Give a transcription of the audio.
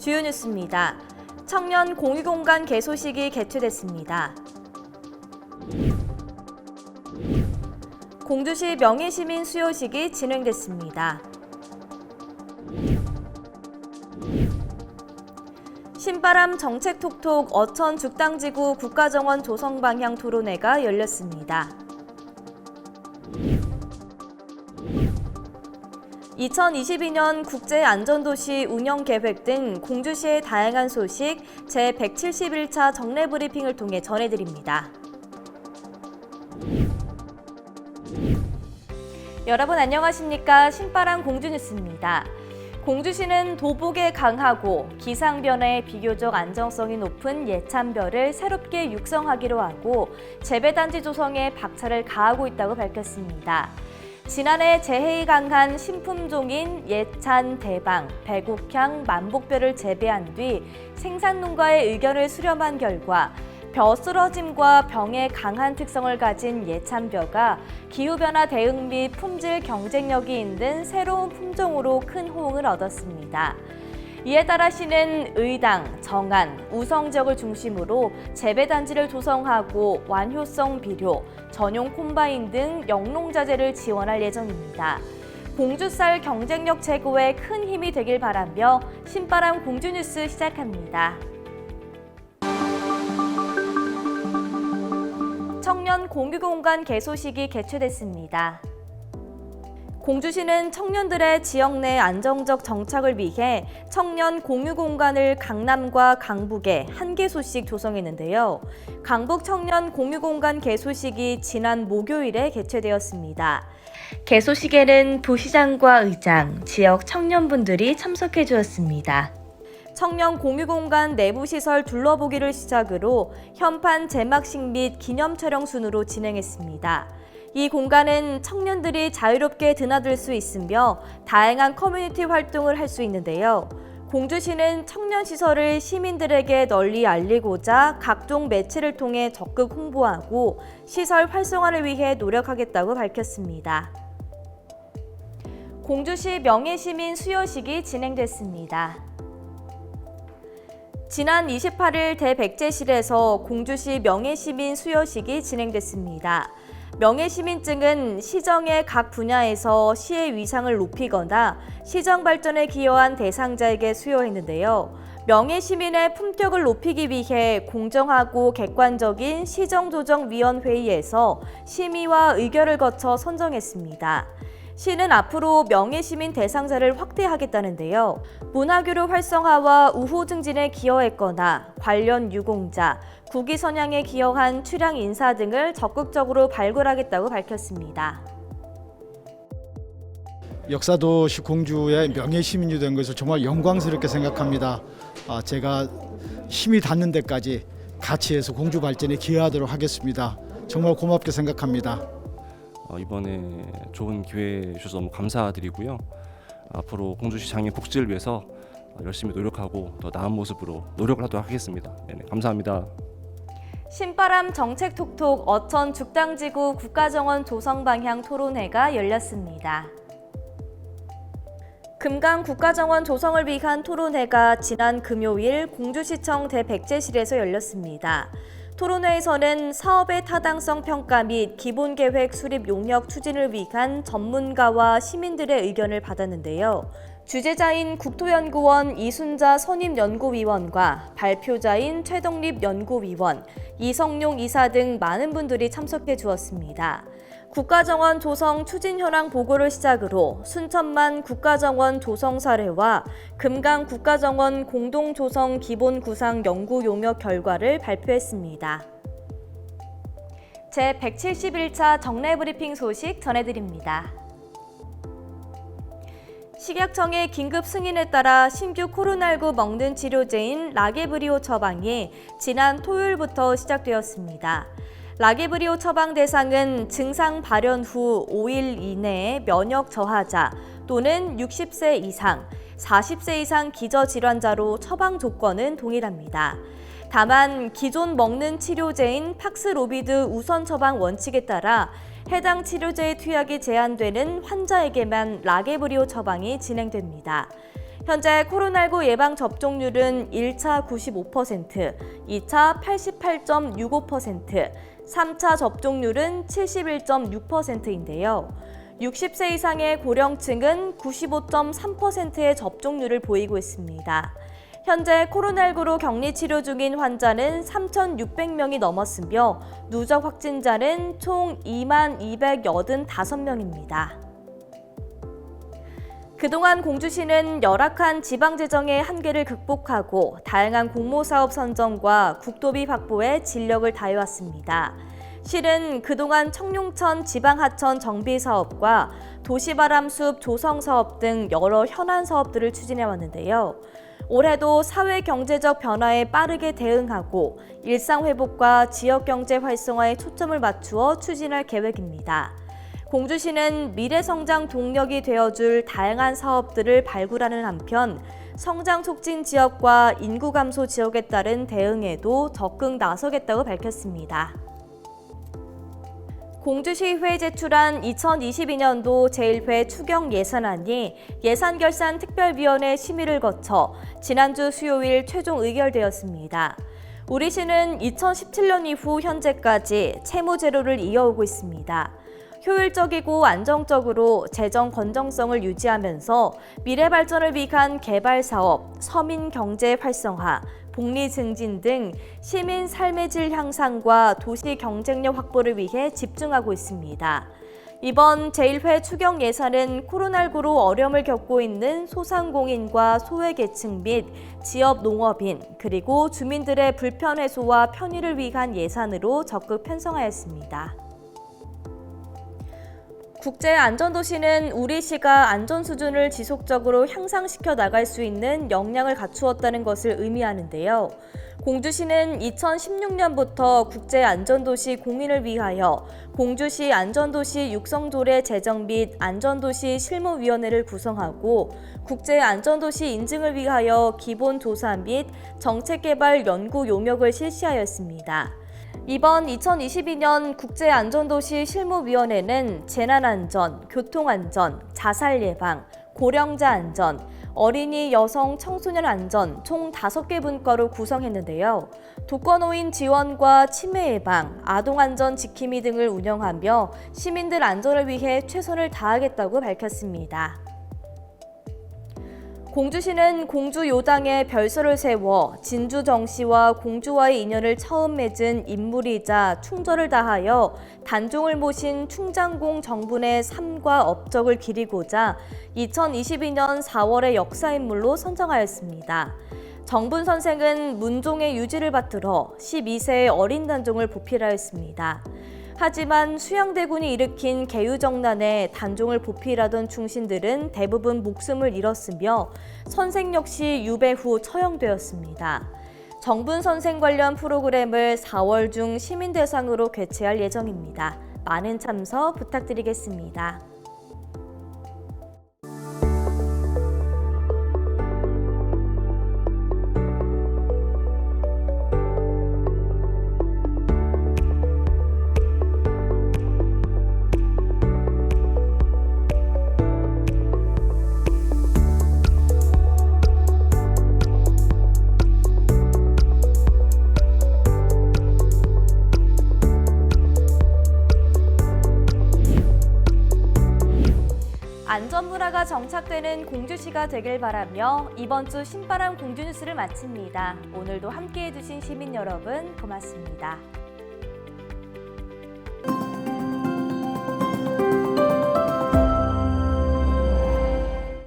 주요 뉴스입니다. 청년 공유공간 개소식이 개최됐습니다. 공주시 명예시민 수여식이 진행됐습니다. 신바람 정책톡톡 어천 죽당지구 국가정원 조성 방향 토론회가 열렸습니다. 2022년 국제안전도시 운영계획 등 공주시의 다양한 소식 제171차 정례브리핑을 통해 전해드립니다. 여러분 안녕하십니까? 신바람 공주뉴스입니다. 공주시는 도복에 강하고 기상변화에 비교적 안정성이 높은 예찬벼를 새롭게 육성하기로 하고 재배단지 조성에 박차를 가하고 있다고 밝혔습니다. 지난해 재해이 강한 신품종인 예찬, 대방, 백옥향, 만복벼를 재배한 뒤 생산농가의 의견을 수렴한 결과 벼 쓰러짐과 병에 강한 특성을 가진 예찬벼가 기후변화 대응 및 품질 경쟁력이 있는 새로운 품종으로 큰 호응을 얻었습니다. 이에 따라 시는 의당, 정안, 우성 지역을 중심으로 재배단지를 조성하고 완효성 비료, 전용 콤바인 등 영농자재를 지원할 예정입니다. 공주쌀 경쟁력 제고에 큰 힘이 되길 바라며 신바람 공주뉴스 시작합니다. 청년 공유공간 개소식이 개최됐습니다. 공주시는 청년들의 지역 내 안정적 정착을 위해 청년 공유공간을 강남과 강북에 한 개소씩 조성했는데요. 강북 청년 공유공간 개소식이 지난 목요일에 개최되었습니다. 개소식에는 부시장과 의장, 지역 청년분들이 참석해 주었습니다. 청년 공유공간 내부시설 둘러보기를 시작으로 현판 제막식 및 기념 촬영 순으로 진행했습니다. 이 공간은 청년들이 자유롭게 드나들 수 있으며 다양한 커뮤니티 활동을 할 수 있는데요. 공주시는 청년시설을 시민들에게 널리 알리고자 각종 매체를 통해 적극 홍보하고 시설 활성화를 위해 노력하겠다고 밝혔습니다. 공주시 명예시민 수여식이 진행됐습니다. 지난 28일 대백제실에서 공주시 명예시민 수여식이 진행됐습니다. 명예시민증은 시정의 각 분야에서 시의 위상을 높이거나 시정 발전에 기여한 대상자에게 수여했는데요. 명예시민의 품격을 높이기 위해 공정하고 객관적인 시정조정위원회의에서 심의와 의결을 거쳐 선정했습니다. 시는 앞으로 명예시민 대상자를 확대하겠다는데요. 문화교류 활성화와 우호 증진에 기여했거나 관련 유공자, 국위 선양에 기여한 출향 인사 등을 적극적으로 발굴하겠다고 밝혔습니다. 역사도시 공주의 명예시민이 된 것을 정말 영광스럽게 생각합니다. 제가 힘이 닿는 데까지 같이 해서 공주 발전에 기여하도록 하겠습니다. 정말 고맙게 생각합니다. 이번에 좋은 기회 주셔서 너무 감사드리고요. 앞으로 공주시 장애인 복지를 위해서 열심히 노력하고 더 나은 모습으로 노력을 하도록 하겠습니다. 네네, 감사합니다. 신바람 정책톡톡 어천 죽당지구 국가정원 조성 방향 토론회가 열렸습니다. 금강 국가정원 조성을 위한 토론회가 지난 금요일 공주시청 대백제실에서 열렸습니다. 토론회에서는 사업의 타당성 평가 및 기본계획 수립 용역 추진을 위한 전문가와 시민들의 의견을 받았는데요. 주재자인 국토연구원 이순자 선임연구위원과 발표자인 최덕립 연구위원, 이성용 이사 등 많은 분들이 참석해 주었습니다. 국가정원 조성 추진 현황 보고를 시작으로 순천만 국가정원 조성 사례와 금강 국가정원 공동조성 기본 구상 연구 용역 결과를 발표했습니다. 제171차 정례브리핑 소식 전해드립니다. 식약청의 긴급 승인에 따라 신규 코로나19 먹는 치료제인 라게브리오 처방이 지난 토요일부터 시작되었습니다. 라게브리오 처방 대상은 증상 발현 후 5일 이내에 면역 저하자 또는 60세 이상, 40세 이상 기저질환자로 처방 조건은 동일합니다. 다만 기존 먹는 치료제인 팍스로비드 우선 처방 원칙에 따라 해당 치료제의 투약이 제한되는 환자에게만 라게브리오 처방이 진행됩니다. 현재 코로나19 예방 접종률은 1차 95%, 2차 88.65%, 3차 접종률은 71.6%인데요. 60세 이상의 고령층은 95.3%의 접종률을 보이고 있습니다. 현재 코로나19로 격리 치료 중인 환자는 3,600명이 넘었으며 누적 확진자는 총 22,285명입니다. 그동안 공주시는 열악한 지방재정의 한계를 극복하고 다양한 공모사업 선정과 국도비 확보에 진력을 다해왔습니다. 실은 그동안 청룡천 지방하천 정비사업과 도시바람숲 조성사업 등 여러 현안 사업들을 추진해왔는데요. 올해도 사회-경제적 변화에 빠르게 대응하고 일상회복과 지역경제 활성화에 초점을 맞추어 추진할 계획입니다. 공주시는 미래성장 동력이 되어줄 다양한 사업들을 발굴하는 한편 성장 촉진 지역과 인구 감소 지역에 따른 대응에도 적극 나서겠다고 밝혔습니다. 공주시의회에 제출한 2022년도 제1회 추경 예산안이 예산결산특별위원회 심의를 거쳐 지난주 수요일 최종 의결되었습니다. 우리 시는 2017년 이후 현재까지 채무 제로를 이어오고 있습니다. 효율적이고 안정적으로 재정 건정성을 유지하면서 미래 발전을 위한 개발 사업, 서민 경제 활성화, 복리 증진 등 시민 삶의 질 향상과 도시 경쟁력 확보를 위해 집중하고 있습니다. 이번 제1회 추경 예산은 코로나19로 어려움을 겪고 있는 소상공인과 소외계층 및 지역 농업인 그리고 주민들의 불편 해소와 편의를 위한 예산으로 적극 편성하였습니다. 국제안전도시는 우리 시가 안전 수준을 지속적으로 향상시켜 나갈 수 있는 역량을 갖추었다는 것을 의미하는데요. 공주시는 2016년부터 국제안전도시 공인을 위하여 공주시 안전도시 육성조례 제정 및 안전도시 실무위원회를 구성하고 국제안전도시 인증을 위하여 기본조사 및 정책개발 연구 용역을 실시하였습니다. 이번 2022년 국제안전도시 실무위원회는 재난안전, 교통안전, 자살 예방, 고령자 안전, 어린이, 여성, 청소년 안전 총 5개 분과로 구성했는데요. 독거노인 지원과 치매 예방, 아동안전 지킴이 등을 운영하며 시민들 안전을 위해 최선을 다하겠다고 밝혔습니다. 공주시는 공주 요당에 별서를 세워 진주 정씨와 공주와의 인연을 처음 맺은 인물이자 충절을 다하여 단종을 모신 충장공 정분의 삶과 업적을 기리고자 2022년 4월에 역사인물로 선정하였습니다. 정분 선생은 문종의 유지를 받들어 12세의 어린 단종을 보필하였습니다. 하지만 수양대군이 일으킨 개유정난에 단종을 보필하던 충신들은 대부분 목숨을 잃었으며 선생 역시 유배 후 처형되었습니다. 정분 선생 관련 프로그램을 4월 중 시민 대상으로 개최할 예정입니다. 많은 참석 부탁드리겠습니다. 안전문화가 정착되는 공주시가 되길 바라며 이번 주 신바람 공주뉴스를 마칩니다. 오늘도 함께해 주신 시민 여러분 고맙습니다.